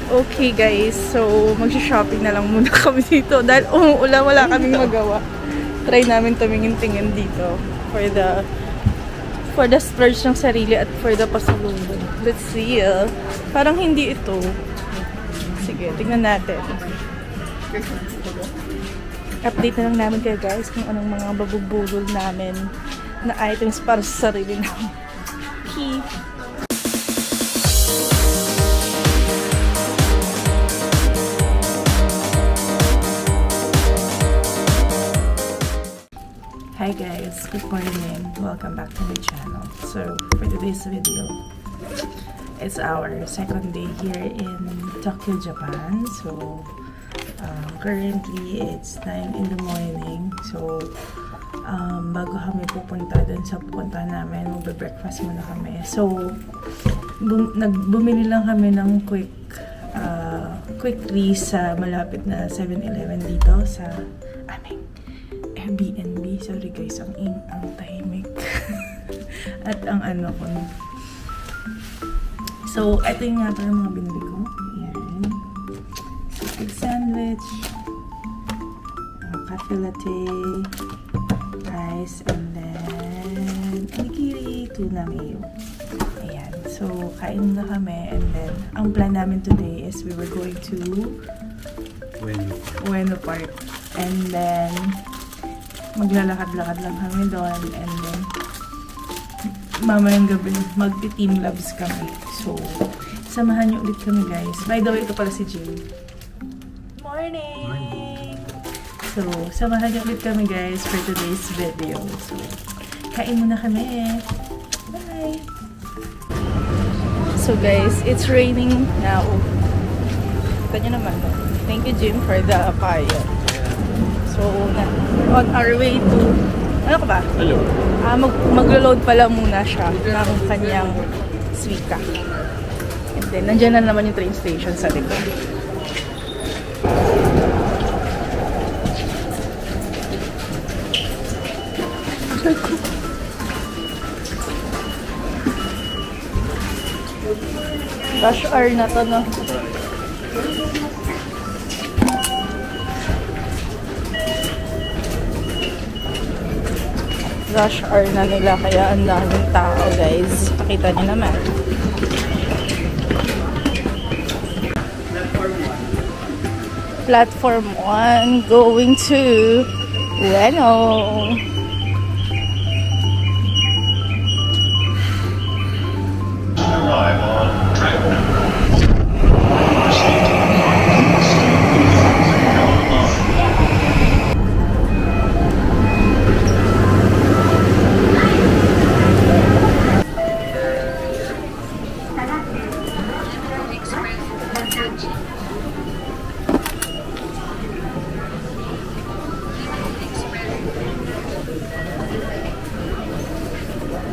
Okay guys, so mag-shopping na lang muna kami dito dahil umuulan, wala kaming magawa. Try namin tumingin-tingin dito for the splurge ng sarili at for the pasalubong. Let's see. Parang hindi ito. Sige, tingnan natin. Update na lang namin kayo guys kung anong mga babubulol namin na items para sa sarili namin. Okay. Hi guys, good morning. Welcome back to my channel. So for today's video, it's our second day here in Tokyo, Japan. So currently it's 9 in the morning. So bago kami pupunta dun sa pupunta namin, magbe-breakfast muna kami. So bumili lang kami ng quickly sa malapit na 7-Eleven dito sa aming Airbnb. Sorry guys, ang tahimik. At ang ano ko. So, ito yung nga yung mga binili ko. Ayan. So, egg sandwich, cafe latte, rice, and then onigiri, tuna mayo. Ayan. So, kain na kami. And then, ang plan namin today is we were going to Ueno Park. And then, maglalakad-lakad lang kami doon, and then mamayang gabi magti-team labs kami. So, samahan niyo ulit kami guys. By the way, ito pala si Jill. Morning! So, samahan niyo ulit kami guys for today's video. So, kain muna kami. Bye! So guys, it's raining now. Kita niyo naman. Thank you Jim for the payo. So, on our way to, ano ka ba? Hello. Maglo-load pala muna siya ng kanyang Suica. And then, nandiyan na naman yung train station sa likod. Rush hour na to, no? Rush hour na nila, kaya ang daming tao guys. Pakita niyo naman. Platform 1 going to Ueno.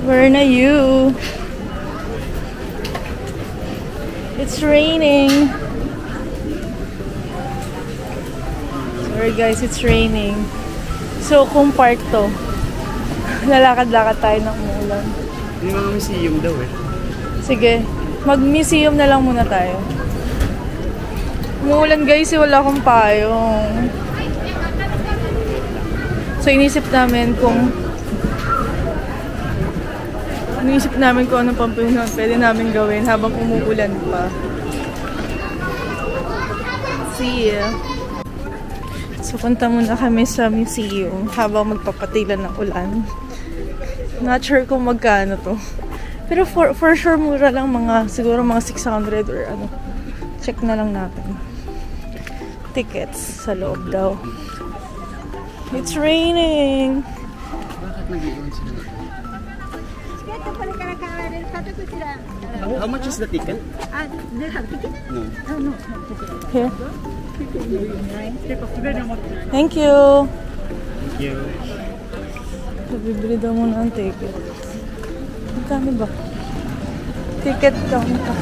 Where are you? It's raining. Sorry guys, it's raining. So kung park to, lalakad-lakad tayo ng umulan. Hindi mga museum daw eh. Sige, mag-museum na lang muna tayo. Umulan guys, wala akong payong. So inisip namin kung anong pampinunan pwede namin gawin habang umuulan pa. See ya. So, punta muna kami sa museum habang magpapatilan ng ulan. Not sure kung magkano to. Pero for sure, mura lang, siguro mga 600 or ano. Check na lang natin. Tickets sa loob daw. It's raining! Bakit nag-iwan sila? How much is the ticket? They have ticket? No. No. Here. Thank you. Thank you. Bibili daw muna ang ticket. Magkano ba? Ticket counter.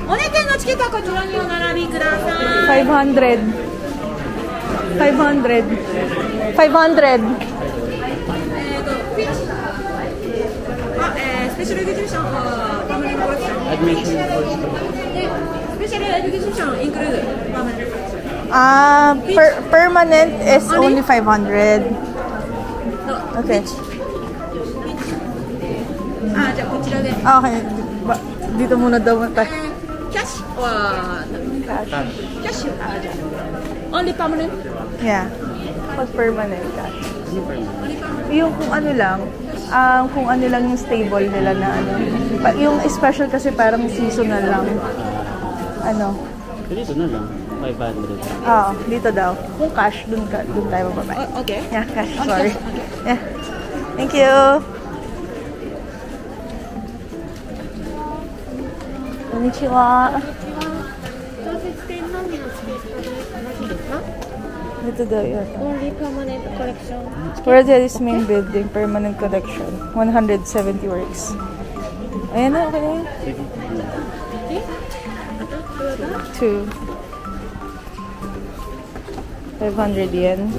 お値段のチケットはこちらにお並びください。500. 500. 500. スペ Special education permanent collection. Admission course to. Special education include permanent collection. Permanent is only 500. No. Okay. じゃあこちらで。 Okay. Dito muna daw tayo. Cash or cash? Only permanent? Yeah. Pag permanent cash. Ano pa yun? Yung kung ano lang yung stable nila na ano. Yung special kasi parang seasonal lang. Ano? Dito na lang. 500. Oo, dito daw. Kung cash, dun tayo bababa. Okay. Yeah, cash. Okay, Sorry. okay. Yeah. Thank you. Konnichiwa. Dito daw yun. Only permanent collection. Where there is main building, permanent collection. 170 works. Ayan na, okay na yun. Sige. 2. 500 yen.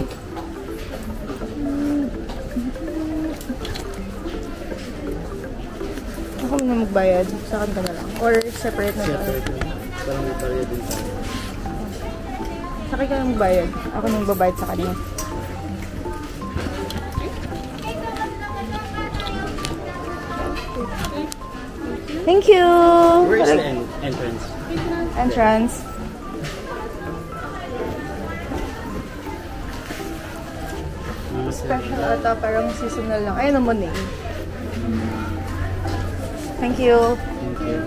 Ako na magbayad. Sa kanta na lang. Or separate na tayo. Separate na. Parang may pariya din tayo. Sakay ka na magbayad. Ako na magbabayad sa kanya. Thank you! Where is the entrance? Entrance. Special ata, parang seasonal lang. Ayun naman eh. Thank you. Thank you.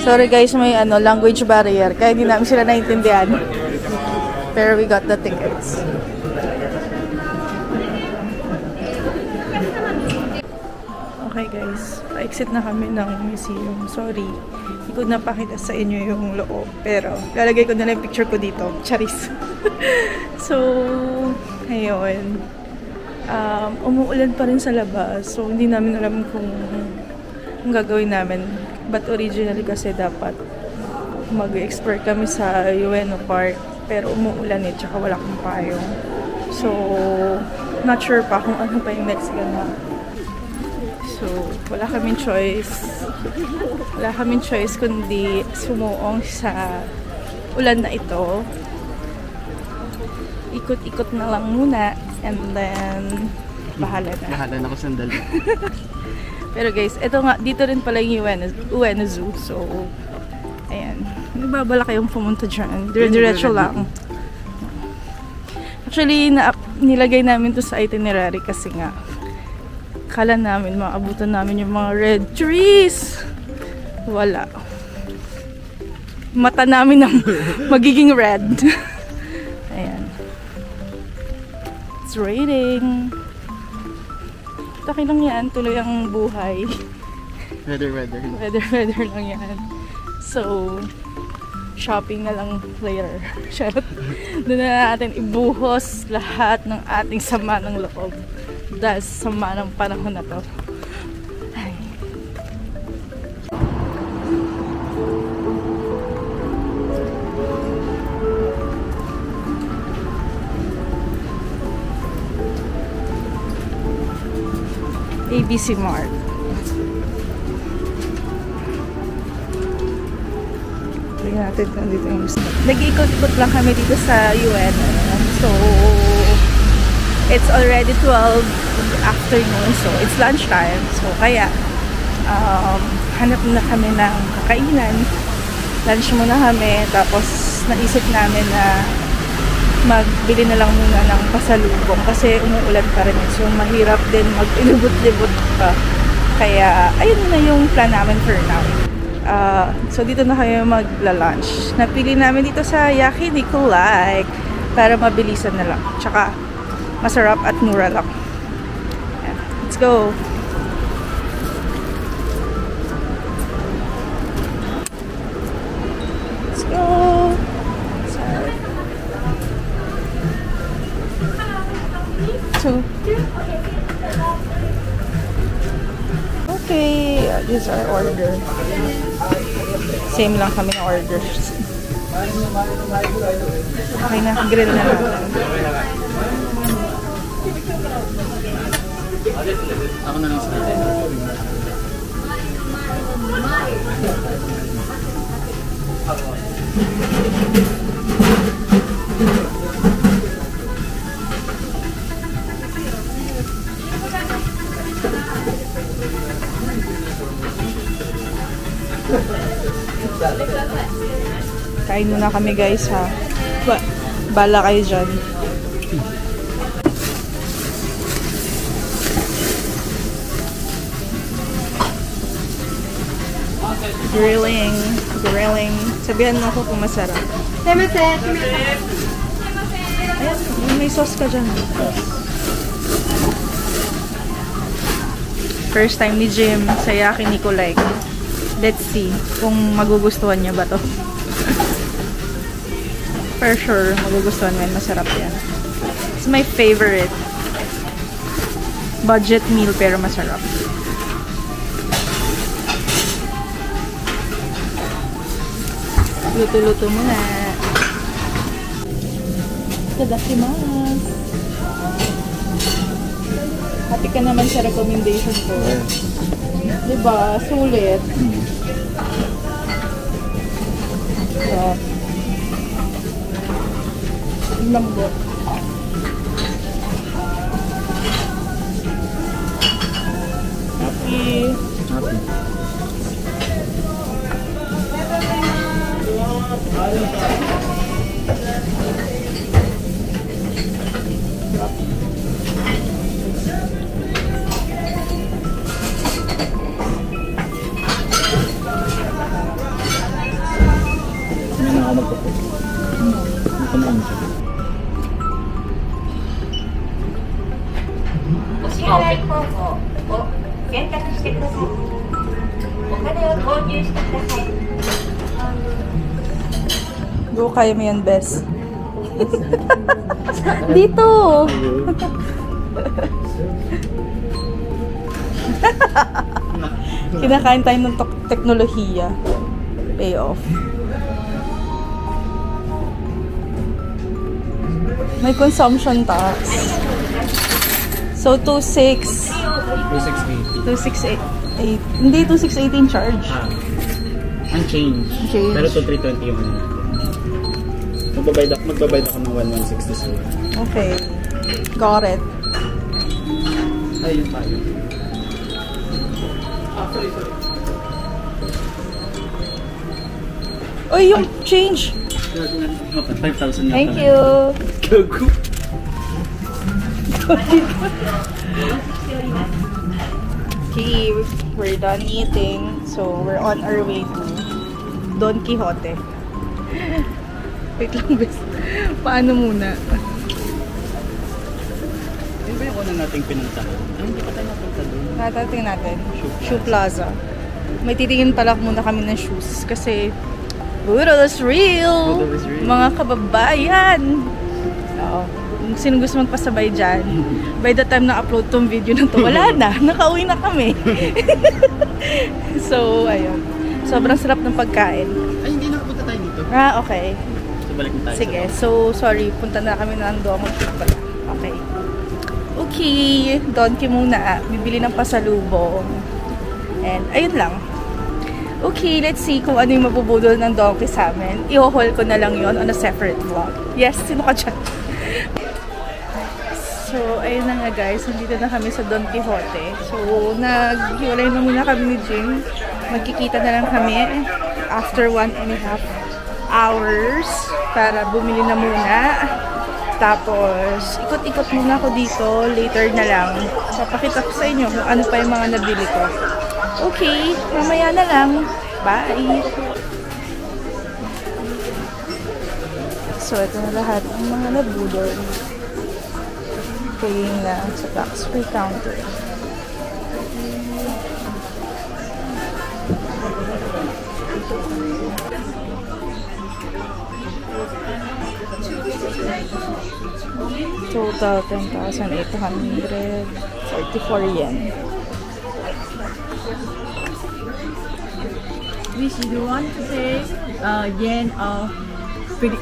Sorry guys, may language barrier. Kaya hindi namin sila naintindihan. Pero we got the tickets. Okay guys, pa-exit na kami ng museum. Sorry, hindi ko napakita sa inyo yung loob. Pero lalagay ko na lang yung picture ko dito. Charis. So, ayun. Umuulan pa rin sa labas. So, hindi namin alam kung gagawin namin. But originally kasi dapat mag-explore kami sa Ueno Park. Pero umuulan eh, tsaka wala akong payong. So, not sure pa kung ano pa yung next gana. So, wala kaming choice. Wala kaming choice kundi sumuong sa ulan na ito. Ikot-ikot na lang muna. And then, bahala na. Bahala na ako sandal. Pero guys, ito nga, dito rin pala yung Ueno Zoo. So, ayan. Nagbabala kayong pumunta dyan. Dire-diretso lang. Actually, nilagay namin to sa itinerary kasi nga, kala namin, maabutan namin yung mga red trees. Wala. Mata namin na magiging red. Ayan. It's raining. Okay lang yan. Tuloy ang buhay. Weather. Weather lang yan. So, shopping na lang later. Charot. Doon na natin ibuhos lahat ng ating sama ng loob. Dahil sa sama ng panahon na to. Ay. ABC Mart. Tingnan natin kung dito yung gusto. Nag-ikot-ikot lang kami dito sa Ueno. So, it's already 12 afternoon. So, it's lunchtime. So, kaya, hanap na kami ng kakainan. Lunch muna kami. Tapos, naisip namin na magbili na lang muna ng pasalubong kasi umuulan pa rin. So, mahirap din mag-ilubot-libot pa. Kaya, ayun na yung plan namin for now. So, dito na kayo magla-lunch. Napili namin dito sa Yaki Nikolai para mabilisan na lang. Tsaka, masarap at mura lang. Ayan. Let's go! Let's go! Sorry. 2. Okay, this is our order. Same lang kami na orders. Okay na, grill na natin. Ako na lang sa Kain muna kami guys ha. Bala kayo dyan. Grilling. Sabihan mo ako kung masarap. Ayan, may sauce ka dyan. First time ni Jim sa Yaki Nikolai. Let's see kung magugustuhan niya ba to. For sure, magugustuhan mo yan. Masarap yan. It's my favorite. Budget meal pero masarap. Luto-luto muna. Tadakimasu. Hati ka naman sa recommendation ko. Diba? Sulit. Sarap. Lambot. Happy. Go, kaya mo yan, Bes. Dito! Kinakain tayo ng teknolohiya. Pay off. May consumption tax. So, 2,680. Hindi, 2,680 in charge. Ang change. Pero 2,320 yung ano. Magbabayad ako ng 1,160. Okay. Got it. Ayun tayo. Uy, yung change! 5,000 na. Thank you! Gago! Okay, we're done eating. So, we're on our way to Don Quixote. Wait lang, bes. Paano muna? Ano ba yung una nating pinuntahan? Hindi pa tayo napunta doon. Natating natin. Shoe Plaza. May titingin pala muna kami ng shoes. Kasi, Budol is real! Mga kababayan! Oo. Sino gusto magpasabay dyan? By the time na-upload tong video na to, wala na. Nakauwi na kami. So, ayun. Sobrang sarap ng pagkain. Ay, hindi nakapunta tayo dito. Ah, okay. So, balik na tayo. Sige. So, sorry. Punta na kami ng Domo Shoot pala. Okay. Okay. Donki muna. Bibili ng pasalubong. And, ayun lang. Okay, let's see kung ano yung mabubudol ng donkey sa amin. I-haul ko na lang yon on a separate vlog. Yes, sino ka dyan? So, ayun na nga guys. Nandito na kami sa Don Quixote. So, naghiwalay na muna kami ni Jim. Magkikita na lang kami after 1.5 hours para bumili na muna. Tapos, ikot-ikot muna ako dito. Later na lang. Papakita ko sa inyo kung ano pa yung mga nabili ko. Okay, mamaya na lang. Bye! So, ito na lahat ng mga nabudol. Paying na sa tax-free counter. Total 10,844 yen. Wish you want to pay yen of Your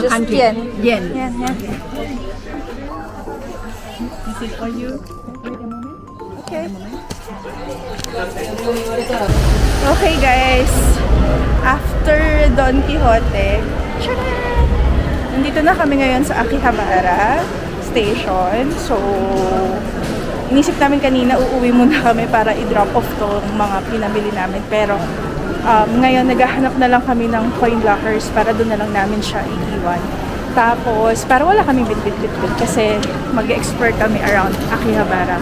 just country? yen. Yen. Yen, yeah. This is for you. Okay. Okay guys, after Don Quixote, nandito na kami ngayon sa Akihabara Station. So, inisip namin kanina uuwi muna kami para i-drop off tong mga pinamili namin. Pero, ngayon naghahanap na lang kami ng coin lockers para doon na lang namin siya iiwan. Tapos, para wala kami bit-bit-bit kasi mag-expert kami around Akihabara.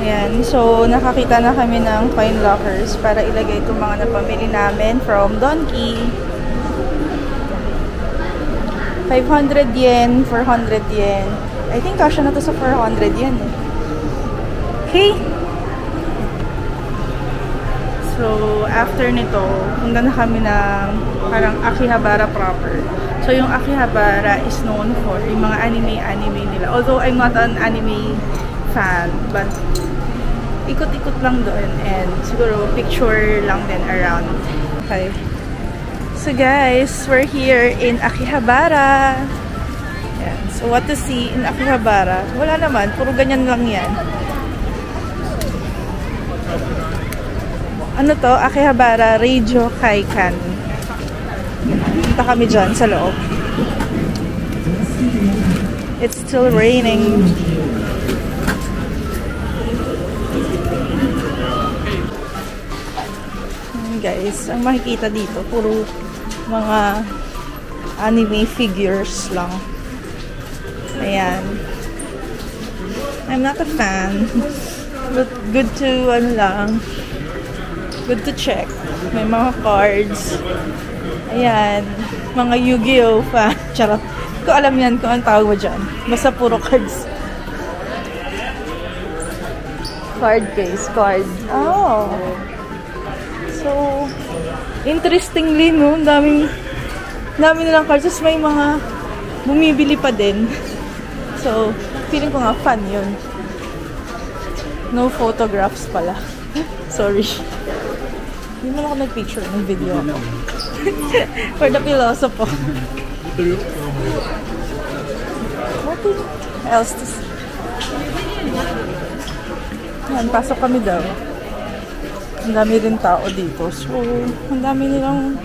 Ayan, so nakakita na kami ng coin lockers para ilagay itong mga napamili namin from Donki. 500 yen, 400 yen. I think kasha na to sa 400 yen eh. Okay. So, after nito, punta na kami ng parang Akihabara proper. So, yung Akihabara is known for yung mga anime nila. Although, I'm not an anime fan, but ikot-ikot lang doon and siguro picture lang din around. Okay. So guys, we're here in Akihabara. Yan. So what to see in Akihabara? Wala naman, puro ganyan lang yan. Ano to? Akihabara Radio Kaikan. Punta kami dyan sa loob. It's still raining. Guys, ang makikita dito puro mga anime figures lang. Ayan. I'm not a fan, but good to ano lang, good to check. May mga cards. Ayan, mga Yu-Gi-Oh fan. Charot. Hindi ko alam yan kung ang tawag mo dyan. Basta puro cards. Card case, card. Oh. So, interestingly, no, dami nilang cards. Tapos may mga bumibili pa din. So, feeling ko nga fun yun. No photographs pala. Sorry. Hindi mo ako nag-picture ng video ako. For the philosopher. What else to see? Yan, pasok kami daw. Ang dami rin tao dito. So, ang dami nilang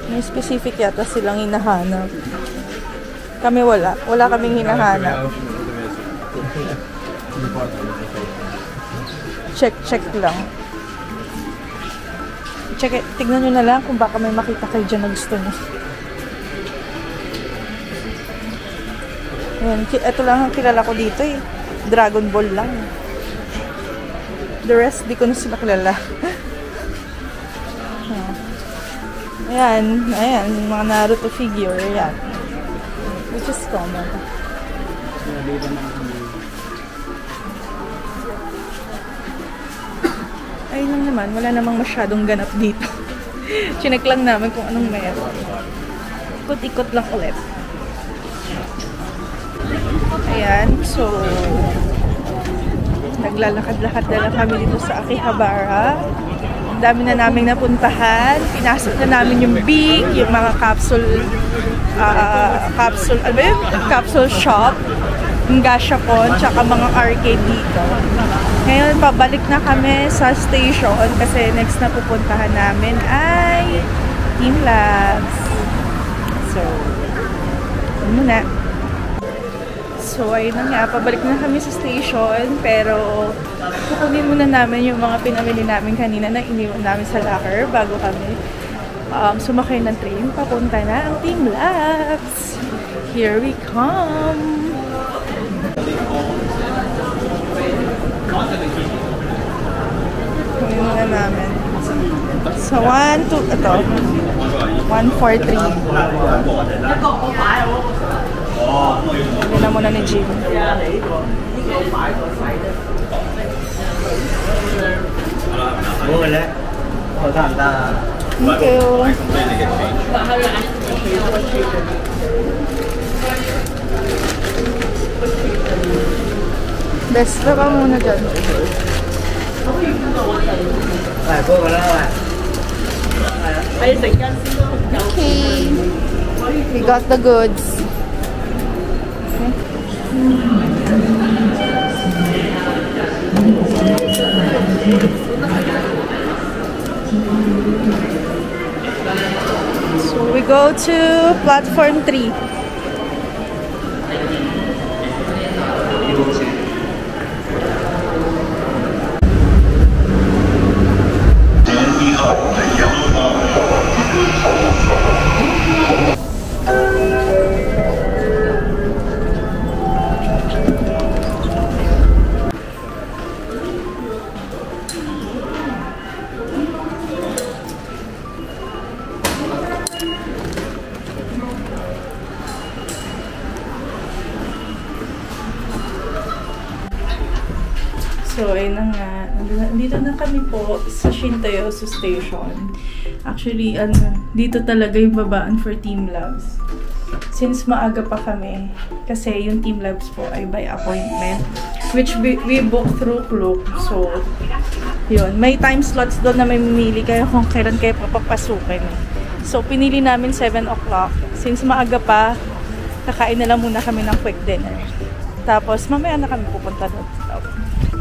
may specific yata silang hinahanap. Kami wala. Wala kaming hinahanap. Check lang. Tignan nyo na lang kung baka may makita kayo dyan na gusto nyo. Ayan, ito lang ang kilala ko dito eh. Dragon Ball lang. The rest, di ko na sila kilala. Ayan, mga Naruto figure, ayan. Which is common. Ayun lang naman, wala namang masyadong ganap dito. Chinek lang namin kung anong meron. Ikot-ikot lang ulit. Ayan, so naglalakad-lakad na lang kami dito sa Akihabara. Ang dami na naming napuntahan. Pinasok na namin yung big, yung mga capsule shop, yung gashapon, tsaka mga arcade dito. Ngayon, pabalik na kami sa station kasi next na pupuntahan namin ay Team Labs. So, muna. So, ayun na nga, pabalik na kami sa station, pero kukunin muna namin yung mga pinamili namin kanina na iniwan namin sa locker bago kami sumakay ng train. Papunta na ang Team Labs. Here we come! Kunin muna namin. So, 143. Hindi na muna ni Jim. Thank you. Best ka muna dyan. Okay. We got the goods. So we go to platform 3. So, ayun na nga. Dito na kami po sa Shintoyosu Station. Actually, dito talaga yung babaan for Team Labs. Since maaga pa kami, kasi yung Team Labs po ay by appointment, which we book through Klook. So, yun. May time slots doon na may mamili kayo kung kailan kayo papapasukin. So, pinili namin 7 o'clock. Since maaga pa, kakain na lang muna kami ng quick dinner. Tapos, mamaya na kami pupunta doon.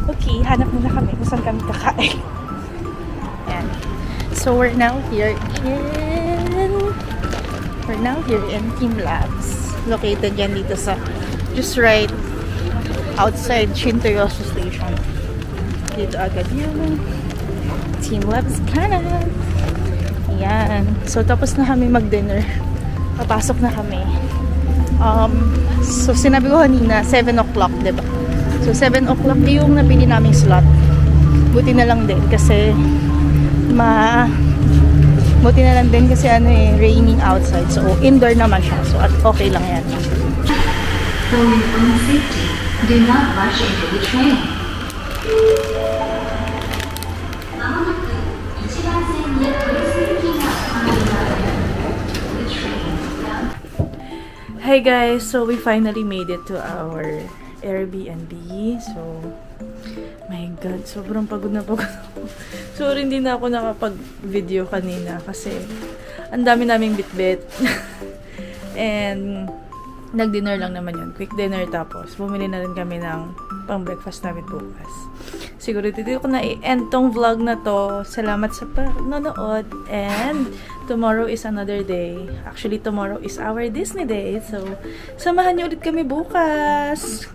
Okay, hanap muna kami kung saan kami kakain. Ayan. So, we're now here in Team Labs. Located yan dito sa, just right outside Shintoyosu Station. Dito agad yung Team Labs kanan. Ayan. So, tapos na kami mag-dinner. Papasok na kami. So, sinabi ko kanina, 7 o'clock, diba? So, 7 o'clock yung napili naming slot. Buti na lang din kasi buti na lang din kasi raining outside. So, indoor naman siya. So, okay lang yan. For your own safety, do not rush into the train. Hey guys, so we finally made it to our Airbnb. So, my God, sobrang pagod na pagod ako. Sorry, hindi na ako nakapag-video kanina kasi ang dami naming bitbit. And nag-dinner lang naman yun. Quick dinner, tapos bumili na rin kami ng pang-breakfast namin bukas. Siguro dito ko na i-end tong vlog na to. Salamat sa panonood. And tomorrow is another day. Actually, tomorrow is our Disney day. So, samahan niyo ulit kami bukas.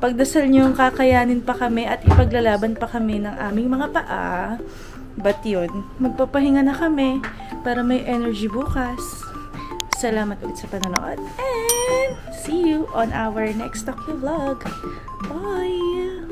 Pagdasal niyo, kakayanin pa kami at ipaglalaban pa kami ng aming mga paa. But yun, magpapahinga na kami para may energy bukas. Salamat ulit sa panonood. And see you on our next Tokyo vlog. Bye!